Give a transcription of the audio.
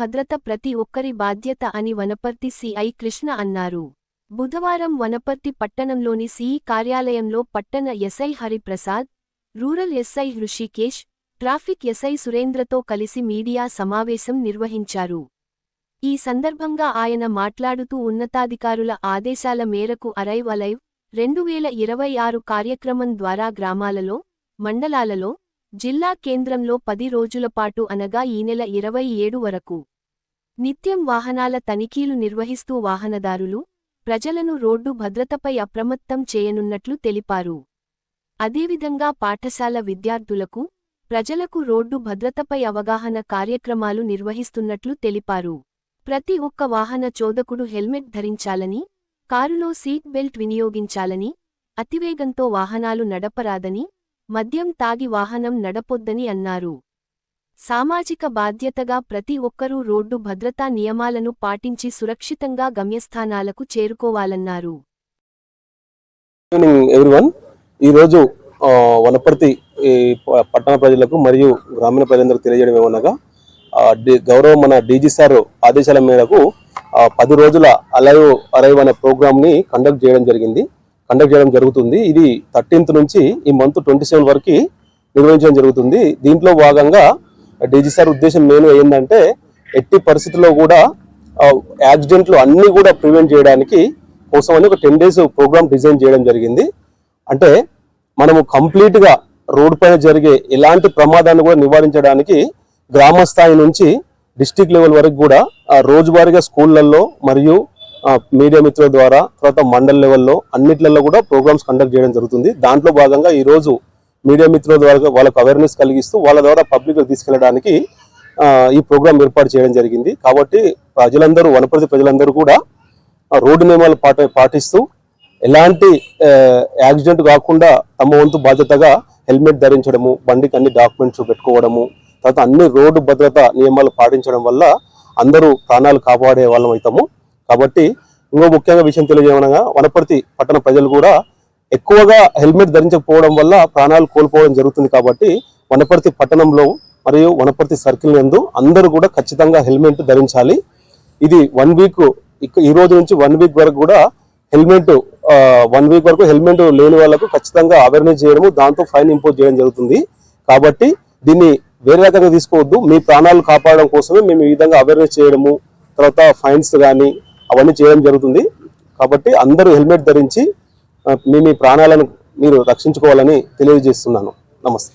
భద్రత ప్రతి ఒక్కరి బాధ్యత అని వనపర్తి సిఐ కృష్ణ అన్నారు. బుధవారం వనపర్తి పట్టణంలోని సిఇ కార్యాలయంలో పట్టణ SI Hariprasad, rural SI Hrishikesh, traffic SI సురేంద్రతో కలిసి మీడియా సమావేశం నిర్వహించారు. ఈ సందర్భంగా ఆయన మాట్లాడుతూ ఉన్నతాధికారుల ఆదేశాల మేరకు అరైవ్ అలైవ్ 2026 కార్యక్రమం ద్వారా గ్రామాలలో, మండలాలలో, జిల్లా కేంద్రంలో 10 రోజులపాటు అనగా ఈ నెల 27 వరకు నిత్యం వాహనాల తనిఖీలు నిర్వహిస్తూ వాహనదారులు, ప్రజలను రోడ్డు భద్రతపై అప్రమత్తం చేయనున్నట్లు తెలిపారు. అదేవిధంగా పాఠశాల విద్యార్థులకు, ప్రజలకు రోడ్డు భద్రతపై అవగాహన కార్యక్రమాలు నిర్వహిస్తున్నట్లు తెలిపారు. ప్రతి ఒక్క వాహన చోదకుడు హెల్మెట్ ధరించాలని, కారులో సీట్ బెల్ట్ వినియోగించాలని, అతివేగంతో వాహనాలు నడపరాదని, మద్యం తాగి వాహనం నడపొద్దని అన్నారు. సామాజిక బాధ్యతగా ప్రతి ఒక్కరూ రోడ్డు భద్రతా నియమాలను పాటించి సురక్షితంగా గమ్యస్థానాలకు చేరుకోవాలన్నారు. ఈరోజు వనపర్తి పట్టణ ప్రజలకు మరియు గ్రామీణ ప్రజలందరికీ తెలియజేయడం ఏమనగా, గౌరవ మన డీజీ సార్ ఆదేశాల మేరకు 10 రోజుల అరైవ్ అనే ప్రోగ్రామ్ ని కండక్ట్ చేయడం జరుగుతుంది. ఇది 13th నుంచి ఈ మంత్ 27 వరకు నిర్వహించడం జరుగుతుంది. దీంట్లో భాగంగా డీజీ సార్ ఉద్దేశం మెయిన్ ఏంటంటే, ఎట్టి పరిస్థితుల్లో కూడా యాక్సిడెంట్లు అన్ని కూడా ప్రివెంట్ చేయడానికి కోసమని ఒక 10 days ప్రోగ్రామ్ డిజైన్ చేయడం జరిగింది. అంటే మనము కంప్లీట్ గా రోడ్ పైన జరిగే ఎలాంటి ప్రమాదాన్ని కూడా నివారించడానికి గ్రామ స్థాయి నుంచి డిస్ట్రిక్ట్ లెవెల్ వరకు కూడా రోజువారీగా స్కూళ్లలో మరియు మీడియా మిత్రుల ద్వారా, తర్వాత మండల్ లెవెల్లో అన్నిట్లలో కూడా ప్రోగ్రామ్స్ కండక్ట్ చేయడం జరుగుతుంది. దాంట్లో భాగంగా ఈ రోజు మీడియా మిత్రుల ద్వారా వాళ్ళకు అవేర్నెస్ కలిగిస్తూ వాళ్ళ ద్వారా పబ్లిక్ తీసుకెళ్లడానికి ఈ ప్రోగ్రామ్ ఏర్పాటు చేయడం జరిగింది. కాబట్టి ప్రజలందరూ, వనపర్తి ప్రజలందరూ కూడా రోడ్డు నియమాలు పాటిస్తూ ఎలాంటి యాక్సిడెంట్ కాకుండా తమ వంతు బాధ్యతగా హెల్మెట్ ధరించడము, బండికి అన్ని డాక్యుమెంట్స్ పెట్టుకోవడము, తర్వాత అన్ని రోడ్డు భద్రత నియమాలు పాటించడం వల్ల అందరూ ప్రాణాలు కాపాడే వాళ్ళం అవుతాము. కాబట్టి ఇంకో ముఖ్యంగా విషయం తెలియజేయమనగా, వనపర్తి పట్టణ ప్రజలు కూడా ఎక్కువగా హెల్మెట్ ధరించకపోవడం వల్ల ప్రాణాలు కోల్పోవడం జరుగుతుంది. కాబట్టి వనపర్తి పట్టణంలో మరియు వనపర్తి సర్కిల్ నందు అందరూ కూడా ఖచ్చితంగా హెల్మెట్ ధరించాలి. ఇది 1 week, ఈ రోజు నుంచి 1 week వరకు కూడా హెల్మెట్ 1 week వరకు హెల్మెట్ లేని వాళ్ళకు ఖచ్చితంగా అవేర్నెస్ చేయడము, దాంతో ఫైన్ ఇంపోజ్ చేయడం జరుగుతుంది. కాబట్టి దీన్ని వేరే రకంగా తీసుకోవద్దు. మీ ప్రాణాలు కాపాడడం కోసమే మేము ఈ విధంగా అవేర్నెస్ చేయడము, తర్వాత ఫైన్స్ కానీ అవన్నీ చేయడం జరుగుతుంది. కాబట్టి అందరూ హెల్మెట్ ధరించి మీ ప్రాణాలను మీరు రక్షించుకోవాలని తెలియజేస్తున్నాను. నమస్తే.